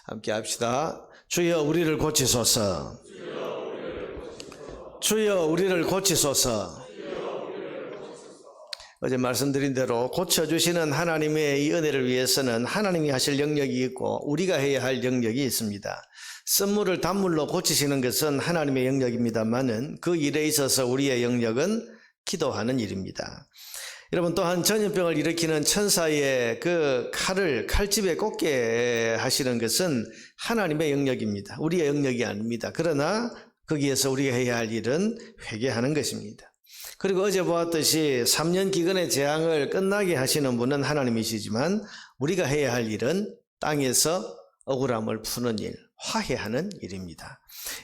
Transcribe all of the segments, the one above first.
함께 합시다. 주여 우리를 고치소서. 주여 우리를 고치소서. 어제 말씀드린 대로 고쳐주시는 하나님의 이 은혜를 위해서는 하나님이 하실 영역이 있고 우리가 해야 할 영역이 있습니다. 쓴물을 단물로 고치시는 것은 하나님의 영역입니다만은 그 일에 있어서 우리의 영역은 기도하는 일입니다. 여러분, 또한 전염병을 일으키는 천사의 그 칼집에 꽂게 하시는 것은 하나님의 영역입니다. 우리의 영역이 아닙니다. 그러나 거기에서 우리가 해야 할 일은 회개하는 것입니다. 그리고 어제 보았듯이 3년 기근의 재앙을 끝나게 하시는 분은 하나님이시지만 우리가 해야 할 일은 땅에서 억울함을 푸는 일, 화해하는 일입니다.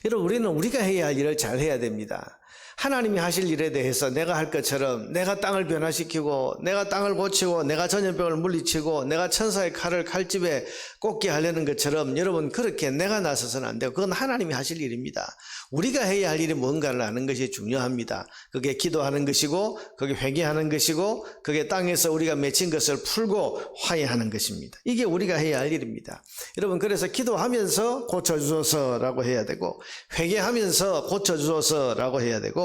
여러분, 우리는 우리가 해야 할 일을 잘 해야 됩니다. 하나님이 하실 일에 대해서 내가 할 것처럼 내가 땅을 변화시키고 내가 땅을 고치고 내가 전염병을 물리치고 내가 천사의 칼집에 꽂게 하려는 것처럼 여러분, 그렇게 내가 나서서는 안 되고 그건 하나님이 하실 일입니다. 우리가 해야 할 일이 뭔가를 아는 것이 중요합니다. 그게 기도하는 것이고 그게 회개하는 것이고 그게 땅에서 우리가 맺힌 것을 풀고 화해하는 것입니다. 이게 우리가 해야 할 일입니다. 여러분, 그래서 기도하면서 고쳐주소서라고 해야 되고 회개하면서 고쳐주소서라고 해야 되고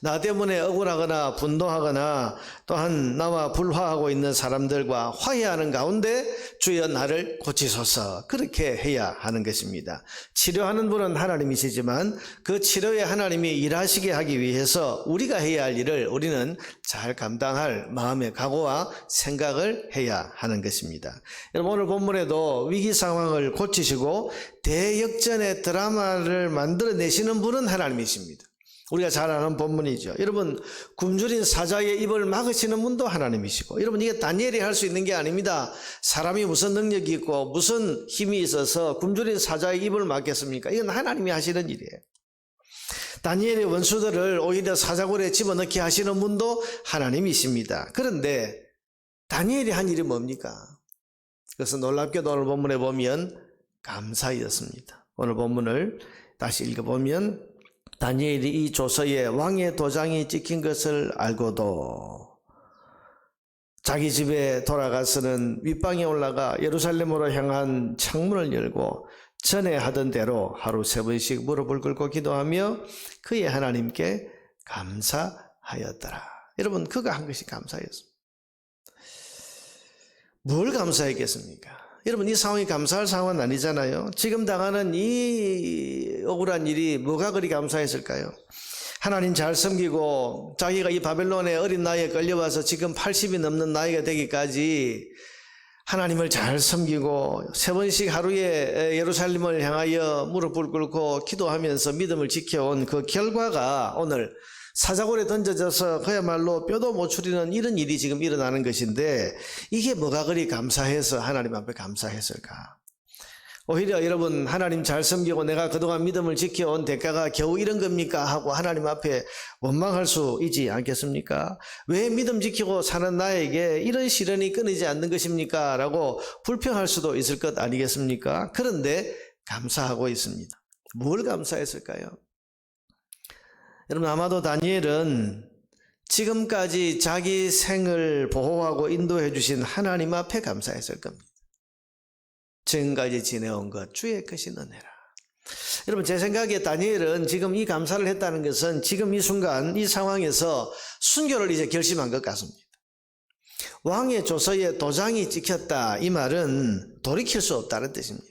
나 때문에 억울하거나 분노하거나 또한 나와 불화하고 있는 사람들과 화해하는 가운데 주여 나를 고치소서, 그렇게 해야 하는 것입니다. 치료하는 분은 하나님이시지만 그 치료에 하나님이 일하시게 하기 위해서 우리가 해야 할 일을 우리는 잘 감당할 마음의 각오와 생각을 해야 하는 것입니다. 여러분, 오늘 본문에도 위기 상황을 고치시고 대역전의 드라마를 만들어내시는 분은 하나님이십니다. 우리가 잘 아는 본문이죠. 여러분, 굶주린 사자의 입을 막으시는 분도 하나님이시고, 여러분, 이게 다니엘이 할 수 있는 게 아닙니다. 사람이 무슨 능력이 있고 무슨 힘이 있어서 굶주린 사자의 입을 막겠습니까? 이건 하나님이 하시는 일이에요. 다니엘의 원수들을 오히려 사자굴에 집어넣게 하시는 분도 하나님이십니다. 그런데 다니엘이 한 일이 뭡니까? 그래서 놀랍게도 오늘 본문에 보면 감사였습니다. 오늘 본문을 다시 읽어보면 다니엘이 이 조서에 왕의 도장이 찍힌 것을 알고도 자기 집에 돌아가서는 윗방에 올라가 예루살렘으로 향한 창문을 열고 전에 하던 대로 하루 3번씩 무릎을 꿇고 기도하며 그의 하나님께 감사하였더라. 여러분, 그가 한 것이 감사였습니다. 뭘 감사했겠습니까? 여러분, 이 상황이 감사할 상황은 아니잖아요. 지금 당하는 이 억울한 일이 뭐가 그리 감사했을까요? 하나님 잘 섬기고 자기가 이 바벨론의 어린 나이에 끌려와서 지금 80이 넘는 나이가 되기까지 하나님을 잘 섬기고 3번씩 하루에 예루살렘을 향하여 무릎을 꿇고 기도하면서 믿음을 지켜온 그 결과가 오늘 사자굴에 던져져서 그야말로 뼈도 못 추리는 이런 일이 지금 일어나는 것인데 이게 뭐가 그리 감사해서 하나님 앞에 감사했을까? 오히려 여러분, 하나님 잘 섬기고 내가 그동안 믿음을 지켜온 대가가 겨우 이런 겁니까? 하고 하나님 앞에 원망할 수 있지 않겠습니까? 왜 믿음 지키고 사는 나에게 이런 시련이 끊이지 않는 것입니까? 라고 불평할 수도 있을 것 아니겠습니까? 그런데 감사하고 있습니다. 뭘 감사했을까요? 여러분, 아마도 다니엘은 지금까지 자기 생을 보호하고 인도해 주신 하나님 앞에 감사했을 겁니다. 지금까지 지내온 것 주의 크신 은혜라. 여러분, 제 생각에 다니엘은 지금 이 감사를 했다는 것은 지금 이 순간 이 상황에서 순교를 이제 결심한 것 같습니다. 왕의 조서에 도장이 찍혔다, 이 말은 돌이킬 수 없다는 뜻입니다.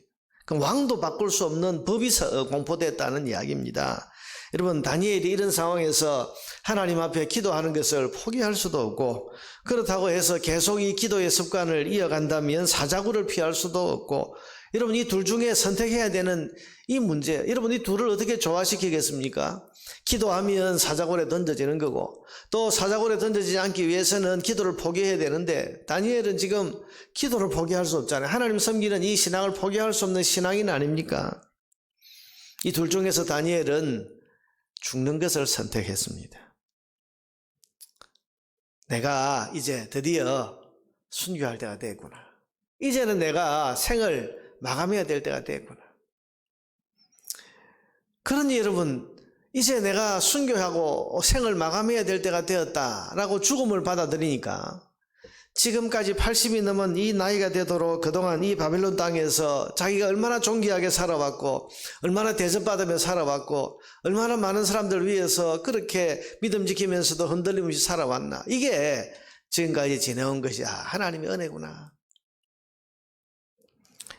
그럼 왕도 바꿀 수 없는 법이 공포됐다는 이야기입니다. 여러분, 다니엘이 이런 상황에서 하나님 앞에 기도하는 것을 포기할 수도 없고, 그렇다고 해서 계속 이 기도의 습관을 이어간다면 사자굴을 피할 수도 없고, 여러분, 이 둘 중에 선택해야 되는 이 문제, 여러분, 이 둘을 어떻게 조화시키겠습니까? 기도하면 사자굴에 던져지는 거고, 또 사자굴에 던져지지 않기 위해서는 기도를 포기해야 되는데, 다니엘은 지금 기도를 포기할 수 없잖아요. 하나님 섬기는 이 신앙을 포기할 수 없는 신앙인 아닙니까? 이 둘 중에서 다니엘은 죽는 것을 선택했습니다. 내가 이제 드디어 순교할 때가 됐구나. 이제는 내가 생을 마감해야 될 때가 됐구나. 그러니 여러분, 이제 내가 순교하고 생을 마감해야 될 때가 되었다라고 죽음을 받아들이니까 지금까지 80이 넘은 이 나이가 되도록 그동안 이 바벨론 땅에서 자기가 얼마나 존귀하게 살아왔고 얼마나 대접받으며 살아왔고 얼마나 많은 사람들 위해서 그렇게 믿음 지키면서도 흔들림 없이 살아왔나. 이게 지금까지 지내온 것이 하나님의 은혜구나.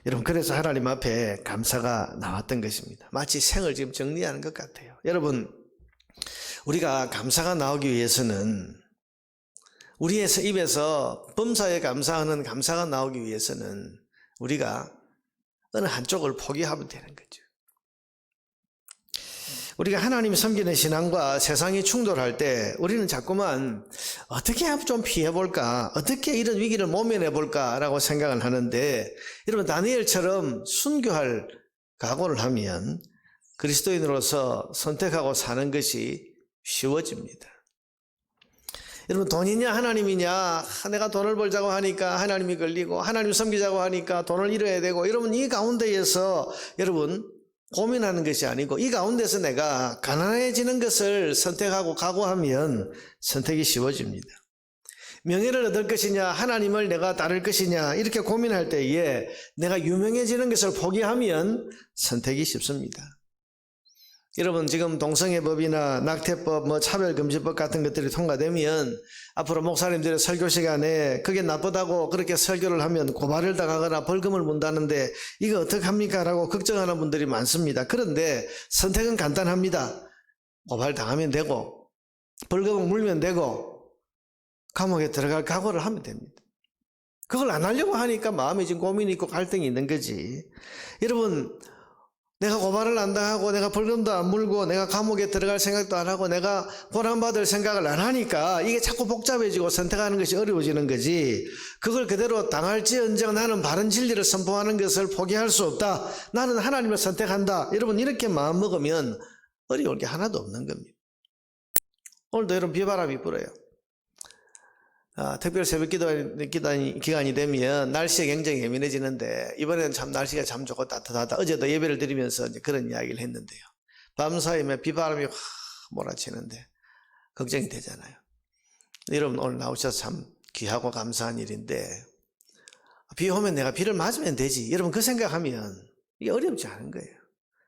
여러분, 그래서 하나님 앞에 감사가 나왔던 것입니다. 마치 생을 지금 정리하는 것 같아요. 여러분, 우리가 감사가 나오기 위해서는 우리의 입에서 범사에 감사하는 감사가 나오기 위해서는 우리가 어느 한쪽을 포기하면 되는 거죠. 우리가 하나님 섬기는 신앙과 세상이 충돌할 때 우리는 자꾸만 어떻게 좀 피해볼까, 어떻게 이런 위기를 모면해볼까 라고 생각을 하는데, 여러분, 다니엘처럼 순교할 각오를 하면 그리스도인으로서 선택하고 사는 것이 쉬워집니다. 여러분, 돈이냐 하나님이냐, 내가 돈을 벌자고 하니까 하나님이 걸리고 하나님 섬기자고 하니까 돈을 잃어야 되고, 여러분, 이 가운데에서 여러분 고민하는 것이 아니고 이 가운데서 내가 가난해지는 것을 선택하고 각오하면 선택이 쉬워집니다. 명예를 얻을 것이냐 하나님을 내가 따를 것이냐 이렇게 고민할 때에 내가 유명해지는 것을 포기하면 선택이 쉽습니다. 여러분, 지금 동성애법이나 낙태법, 차별금지법 같은 것들이 통과되면 앞으로 목사님들의 설교 시간에 그게 나쁘다고 그렇게 설교를 하면 고발을 당하거나 벌금을 문다는데 이거 어떡합니까? 라고 걱정하는 분들이 많습니다. 그런데 선택은 간단합니다. 고발 당하면 되고 벌금을 물면 되고 감옥에 들어갈 각오를 하면 됩니다. 그걸 안 하려고 하니까 마음에 지금 고민이 있고 갈등이 있는 거지. 여러분, 내가 고발을 안 당하고 내가 벌금도 안 물고 내가 감옥에 들어갈 생각도 안 하고 내가 고난받을 생각을 안 하니까 이게 자꾸 복잡해지고 선택하는 것이 어려워지는 거지. 그걸 그대로 당할지언정 나는 바른 진리를 선포하는 것을 포기할 수 없다. 나는 하나님을 선택한다. 여러분, 이렇게 마음 먹으면 어려울 게 하나도 없는 겁니다. 오늘도 여러분 비바람이 불어요. 특별 새벽 기간이 되면 날씨에 굉장히 예민해지는데 이번에는 참 날씨가 참 좋고 따뜻하다. 어제도 예배를 드리면서 이제 그런 이야기를 했는데요. 밤사이에 비바람이 확 몰아치는데 걱정이 되잖아요. 여러분, 오늘 나오셔서 참 귀하고 감사한 일인데 비 오면 내가 비를 맞으면 되지. 여러분, 그 생각하면 이게 어렵지 않은 거예요.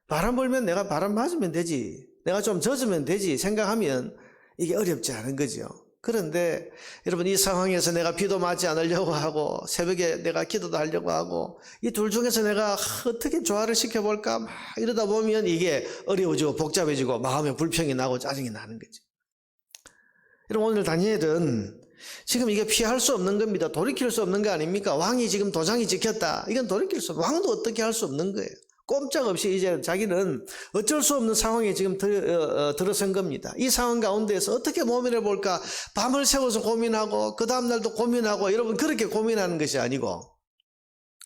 바람 불면 내가 바람 맞으면 되지. 내가 좀 젖으면 되지 생각하면 이게 어렵지 않은 거죠. 그런데 여러분, 이 상황에서 내가 비도 맞지 않으려고 하고 새벽에 내가 기도도 하려고 하고 이 둘 중에서 내가 어떻게 조화를 시켜볼까 막 이러다 보면 이게 어려워지고 복잡해지고 마음에 불평이 나고 짜증이 나는 거죠. 여러분, 오늘 다니엘은 지금 이게 피할 수 없는 겁니다. 돌이킬 수 없는 거 아닙니까? 왕이 지금 도장이 찍혔다. 이건 돌이킬 수 없는, 왕도 어떻게 할 수 없는 거예요. 꼼짝없이 이제 자기는 어쩔 수 없는 상황에 지금 들어선 겁니다. 이 상황 가운데에서 어떻게 모면해 볼까 밤을 새워서 고민하고 그 다음날도 고민하고, 여러분, 그렇게 고민하는 것이 아니고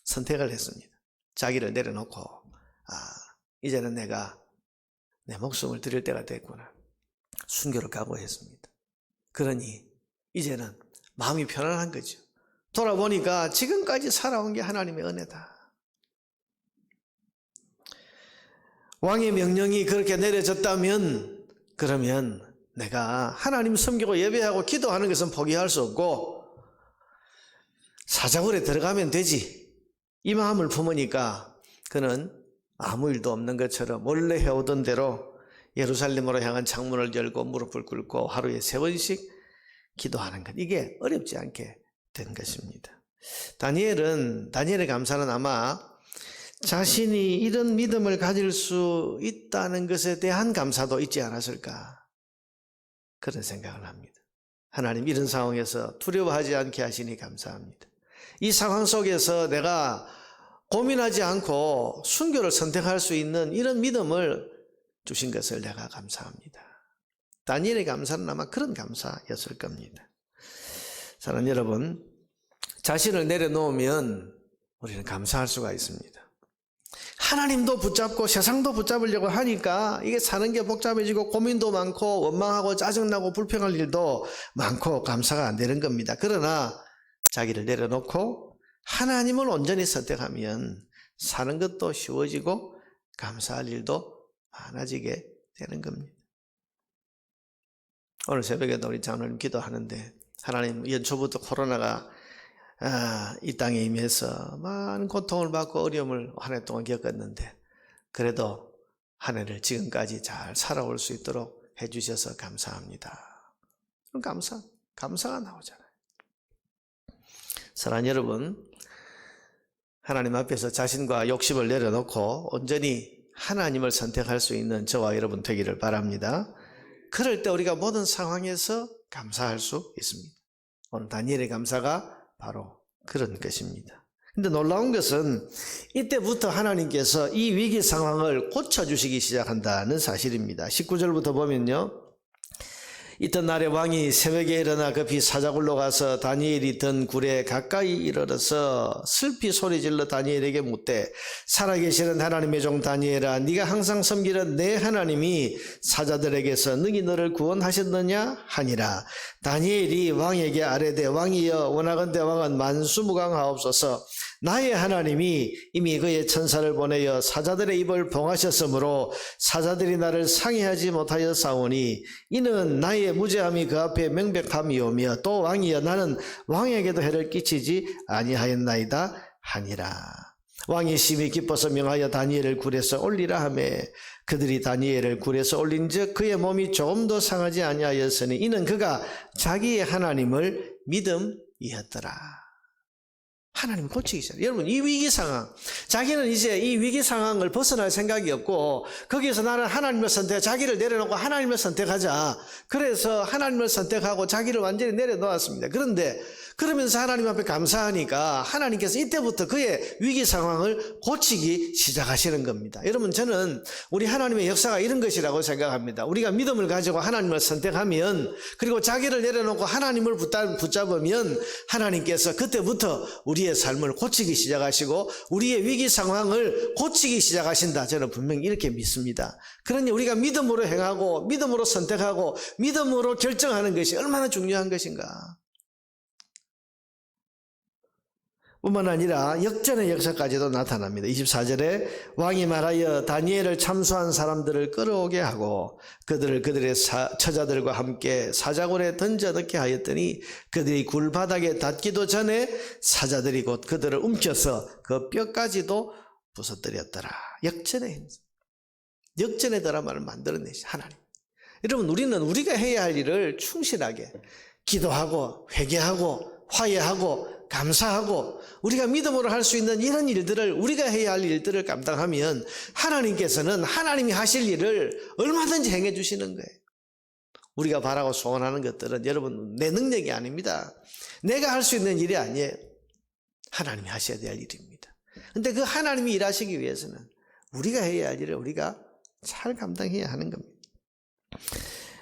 선택을 했습니다. 자기를 내려놓고 이제는 내가 내 목숨을 드릴 때가 됐구나. 순교를 각오했습니다. 그러니 이제는 마음이 편안한 거죠. 돌아보니까 지금까지 살아온 게 하나님의 은혜다. 왕의 명령이 그렇게 내려졌다면 그러면 내가 하나님 섬기고 예배하고 기도하는 것은 포기할 수 없고 사자굴에 들어가면 되지. 이 마음을 품으니까 그는 아무 일도 없는 것처럼 원래 해오던 대로 예루살렘으로 향한 창문을 열고 무릎을 꿇고 하루에 3번씩 기도하는 것, 이게 어렵지 않게 된 것입니다. 다니엘의 감사는 아마 자신이 이런 믿음을 가질 수 있다는 것에 대한 감사도 있지 않았을까, 그런 생각을 합니다. 하나님, 이런 상황에서 두려워하지 않게 하시니 감사합니다. 이 상황 속에서 내가 고민하지 않고 순교를 선택할 수 있는 이런 믿음을 주신 것을 내가 감사합니다. 다니엘의 감사는 아마 그런 감사였을 겁니다. 사랑하는 여러분, 자신을 내려놓으면 우리는 감사할 수가 있습니다. 하나님도 붙잡고 세상도 붙잡으려고 하니까 이게 사는 게 복잡해지고 고민도 많고 원망하고 짜증나고 불평할 일도 많고 감사가 안 되는 겁니다. 그러나 자기를 내려놓고 하나님을 온전히 선택하면 사는 것도 쉬워지고 감사할 일도 많아지게 되는 겁니다. 오늘 새벽에도 우리 장로님 기도하는데, 하나님, 연초부터 코로나가 이 땅에 임해서 많은 고통을 받고 어려움을 한 해 동안 겪었는데 그래도 한 해를 지금까지 잘 살아올 수 있도록 해주셔서 감사합니다. 그럼 감사가 나오잖아요. 사랑하는 여러분, 하나님 앞에서 자신과 욕심을 내려놓고 온전히 하나님을 선택할 수 있는 저와 여러분 되기를 바랍니다. 그럴 때 우리가 모든 상황에서 감사할 수 있습니다. 오늘 다니엘의 감사가 바로 그런 것입니다. 근데 놀라운 것은 이때부터 하나님께서 이 위기 상황을 고쳐주시기 시작한다는 사실입니다. 19절부터 보면요. 이튿날에 왕이 새벽에 일어나 급히 사자굴로 가서 다니엘이 든 굴에 가까이 이르러서 슬피 소리질러 다니엘에게 묻되 살아계시는 하나님의 종 다니엘아 네가 항상 섬기는 내 하나님이 사자들에게서 능히 너를 구원하셨느냐 하니라. 다니엘이 왕에게 아뢰되 왕이여 원하건대 왕은 만수무강하옵소서. 나의 하나님이 이미 그의 천사를 보내어 사자들의 입을 봉하셨으므로 사자들이 나를 상해하지 못하여 싸우니 이는 나의 무죄함이 그 앞에 명백함이오며 또 왕이여 나는 왕에게도 해를 끼치지 아니하였나이다 하니라. 왕이 심히 기뻐서 명하여 다니엘을 굴에서 올리라 하며 그들이 다니엘을 굴에서 올린즉 그의 몸이 조금 더 상하지 아니하였으니 이는 그가 자기의 하나님을 믿음이었더라. 하나님 고치기 시작해요. 여러분 이 위기 상황, 자기는 이제 이 위기 상황을 벗어날 생각이 없고 거기에서 나는 하나님을 자기를 내려놓고 하나님을 선택하자. 그래서 하나님을 선택하고 자기를 완전히 내려놓았습니다. 그런데 그러면서 하나님 앞에 감사하니까 하나님께서 이때부터 그의 위기 상황을 고치기 시작하시는 겁니다. 여러분 저는 우리 하나님의 역사가 이런 것이라고 생각합니다. 우리가 믿음을 가지고 하나님을 선택하면 그리고 자기를 내려놓고 하나님을 붙잡으면 하나님께서 그때부터 우리의 삶을 고치기 시작하시고 우리의 위기 상황을 고치기 시작하신다. 저는 분명히 이렇게 믿습니다. 그러니 우리가 믿음으로 행하고 믿음으로 선택하고 믿음으로 결정하는 것이 얼마나 중요한 것인가. 뿐만 아니라 역전의 역사까지도 나타납니다. 24절에 왕이 말하여 다니엘을 참수한 사람들을 끌어오게 하고 그들의 처자들과 함께 사자굴에 던져 넣게 하였더니 그들이 굴 바닥에 닿기도 전에 사자들이 곧 그들을 움켜서 그 뼈까지도 부서뜨렸더라. 역전의 행사, 역전의 드라마를 만들어내신 하나님. 여러분 우리는 우리가 해야 할 일을 충실하게 기도하고 회개하고 화해하고 감사하고 우리가 믿음으로 할 수 있는 이런 일들을 우리가 해야 할 일들을 감당하면 하나님께서는 하나님이 하실 일을 얼마든지 행해 주시는 거예요. 우리가 바라고 소원하는 것들은 여러분 내 능력이 아닙니다. 내가 할 수 있는 일이 아니에요. 하나님이 하셔야 될 일입니다. 그런데 그 하나님이 일하시기 위해서는 우리가 해야 할 일을 우리가 잘 감당해야 하는 겁니다.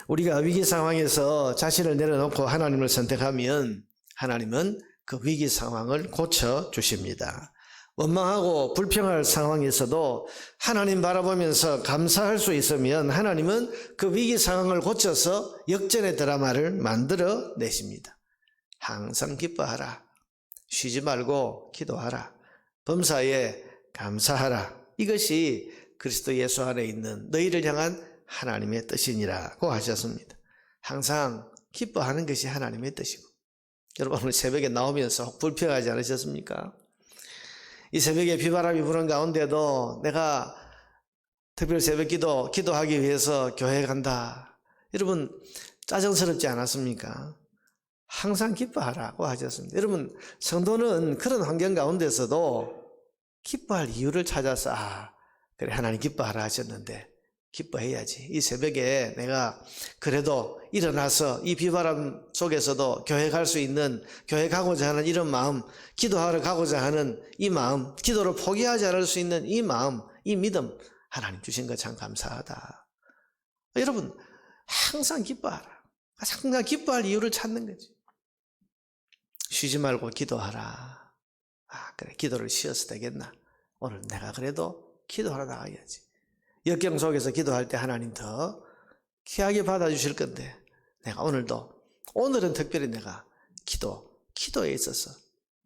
우리가 위기 상황에서 자신을 내려놓고 하나님을 선택하면 하나님은 그 위기 상황을 고쳐주십니다. 원망하고 불평할 상황에서도 하나님 바라보면서 감사할 수 있으면 하나님은 그 위기 상황을 고쳐서 역전의 드라마를 만들어 내십니다. 항상 기뻐하라. 쉬지 말고 기도하라. 범사에 감사하라. 이것이 그리스도 예수 안에 있는 너희를 향한 하나님의 뜻이니라고 하셨습니다. 항상 기뻐하는 것이 하나님의 뜻이고 여러분 오늘 새벽에 나오면서 불평하지 않으셨습니까? 이 새벽에 비바람이 부는 가운데도 내가 특별 새벽 기도하기 위해서 교회에 간다. 여러분 짜증스럽지 않았습니까? 항상 기뻐하라고 하셨습니다. 여러분 성도는 그런 환경 가운데서도 기뻐할 이유를 찾아서 그래 하나님 기뻐하라 하셨는데 기뻐해야지. 이 새벽에 내가 그래도 일어나서 이 비바람 속에서도 교회 갈 수 있는, 교회 가고자 하는 이런 마음, 기도하러 가고자 하는 이 마음, 기도를 포기하지 않을 수 있는 이 마음, 이 믿음, 하나님 주신 거 참 감사하다. 여러분 항상 기뻐하라. 항상 기뻐할 이유를 찾는 거지. 쉬지 말고 기도하라. 그래 기도를 쉬어서 되겠나? 오늘 내가 그래도 기도하러 나가야지. 역경 속에서 기도할 때 하나님 더 귀하게 받아주실 건데 내가 오늘은 특별히 내가 기도에 있어서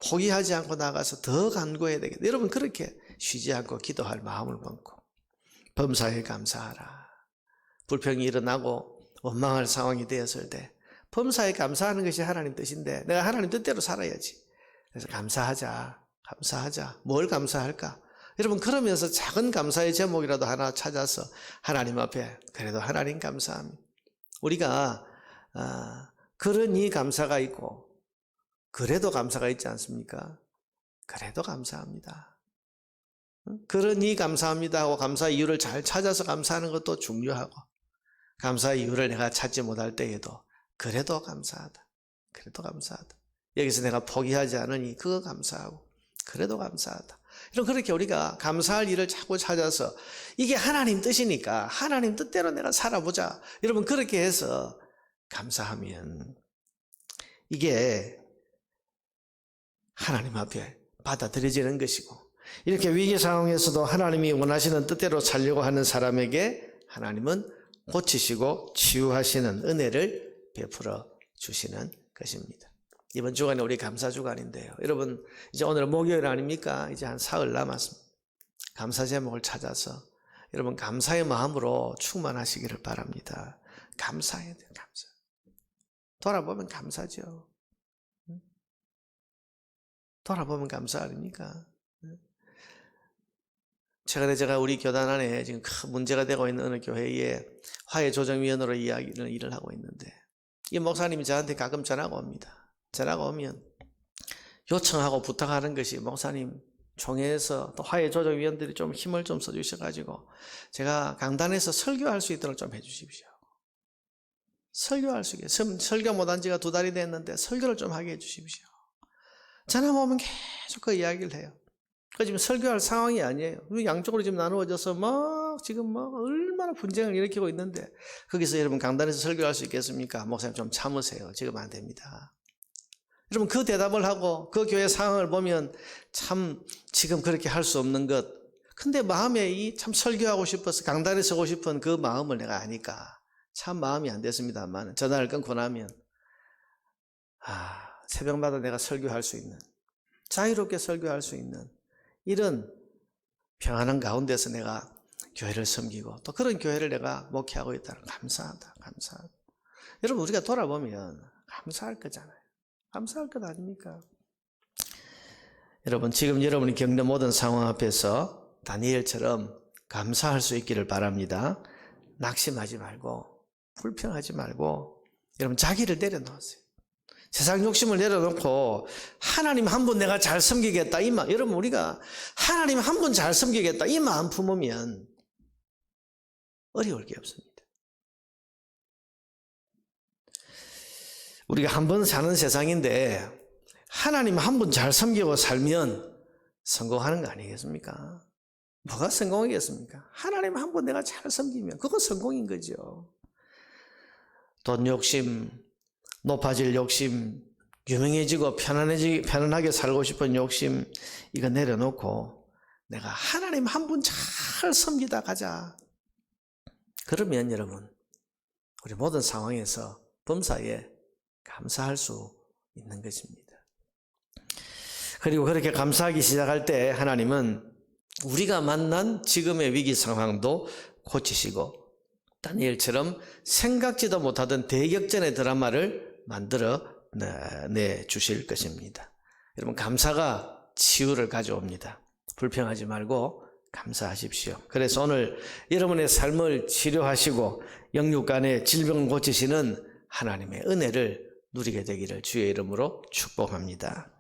포기하지 않고 나가서 더 간구해야 되겠다. 여러분 그렇게 쉬지 않고 기도할 마음을 먹고 범사에 감사하라. 불평이 일어나고 원망할 상황이 되었을 때 범사에 감사하는 것이 하나님 뜻인데 내가 하나님 뜻대로 살아야지. 그래서 감사하자. 뭘 감사할까? 여러분, 그러면서 작은 감사의 제목이라도 하나 찾아서 하나님 앞에, 그래도 하나님 감사합니다. 우리가 그런 이 감사가 있고 그래도 감사가 있지 않습니까? 그래도 감사합니다. 그런 이 감사합니다 하고 감사 이유를 잘 찾아서 감사하는 것도 중요하고, 감사 이유를 내가 찾지 못할 때에도 그래도 감사하다. 여기서 내가 포기하지 않으니 그거 감사하고 그래도 감사하다. 그렇게 우리가 감사할 일을 자꾸 찾아서, 이게 하나님 뜻이니까 하나님 뜻대로 내가 살아보자. 여러분, 그렇게 해서 감사하면 이게 하나님 앞에 받아들여지는 것이고, 이렇게 위기 상황에서도 하나님이 원하시는 뜻대로 살려고 하는 사람에게 하나님은 고치시고 치유하시는 은혜를 베풀어 주시는 것입니다. 이번 주간에 우리 감사 주간인데요. 여러분, 이제 오늘 목요일 아닙니까? 이제 한 사흘 남았습니다. 감사 제목을 찾아서 여러분 감사의 마음으로 충만하시기를 바랍니다. 감사해야 돼요. 감사. 돌아보면 감사죠. 돌아보면 감사 아닙니까? 최근에 제가 우리 교단 안에 지금 큰 문제가 되고 있는 어느 교회에 화해조정위원으로 일을 하고 있는데, 이 목사님이 저한테 가끔 전화가 옵니다. 전화가 오면 요청하고 부탁하는 것이, 목사님, 총회에서 또 화해조정위원들이 좀 힘을 좀 써주셔가지고 제가 강단에서 설교할 수 있도록 좀 해주십시오. 설교할 수 있게, 설교 못한 지가 2달이 됐는데 설교를 좀 하게 해주십시오. 전화가 오면 계속 그 이야기를 해요. 지금 설교할 상황이 아니에요. 양쪽으로 지금 나누어져서 지금 얼마나 분쟁을 일으키고 있는데, 거기서 여러분 강단에서 설교할 수 있겠습니까? 목사님 좀 참으세요. 지금 안 됩니다. 여러분, 그 대답을 하고 그 교회 상황을 보면 참 지금 그렇게 할 수 없는 것. 근데 마음에 참 설교하고 싶어서 강단에 서고 싶은 그 마음을 내가 아니까 참 마음이 안 됐습니다만, 전화를 끊고 나면 새벽마다 내가 설교할 수 있는, 자유롭게 설교할 수 있는 이런 평안한 가운데서 내가 교회를 섬기고 또 그런 교회를 내가 목회하고 있다는, 감사하다. 여러분, 우리가 돌아보면 감사할 거잖아요. 감사할 것 아닙니까? 여러분, 지금 여러분이 겪는 모든 상황 앞에서 다니엘처럼 감사할 수 있기를 바랍니다. 낙심하지 말고 불평하지 말고 여러분 자기를 내려놓으세요. 세상 욕심을 내려놓고 하나님 한 분 내가 잘 섬기겠다, 이 마음. 여러분, 우리가 하나님 한 분 잘 섬기겠다 이 마음 품으면 어려울 게 없습니다. 우리가 한 번 사는 세상인데 하나님 한 분 잘 섬기고 살면 성공하는 거 아니겠습니까? 뭐가 성공이겠습니까? 하나님 한 분 내가 잘 섬기면 그거 성공인 거죠. 돈 욕심, 높아질 욕심, 유명해지고 편안하게 살고 싶은 욕심, 이거 내려놓고 내가 하나님 한 분 잘 섬기다 가자. 그러면 여러분, 우리 모든 상황에서 범사에 감사할 수 있는 것입니다. 그리고 그렇게 감사하기 시작할 때 하나님은 우리가 만난 지금의 위기 상황도 고치시고 다니엘처럼 생각지도 못하던 대격전의 드라마를 만들어 내 주실 것입니다. 여러분, 감사가 치유를 가져옵니다. 불평하지 말고 감사하십시오. 그래서 오늘 여러분의 삶을 치료하시고 영육 간의 질병을 고치시는 하나님의 은혜를 누리게 되기를 주의 이름으로 축복합니다.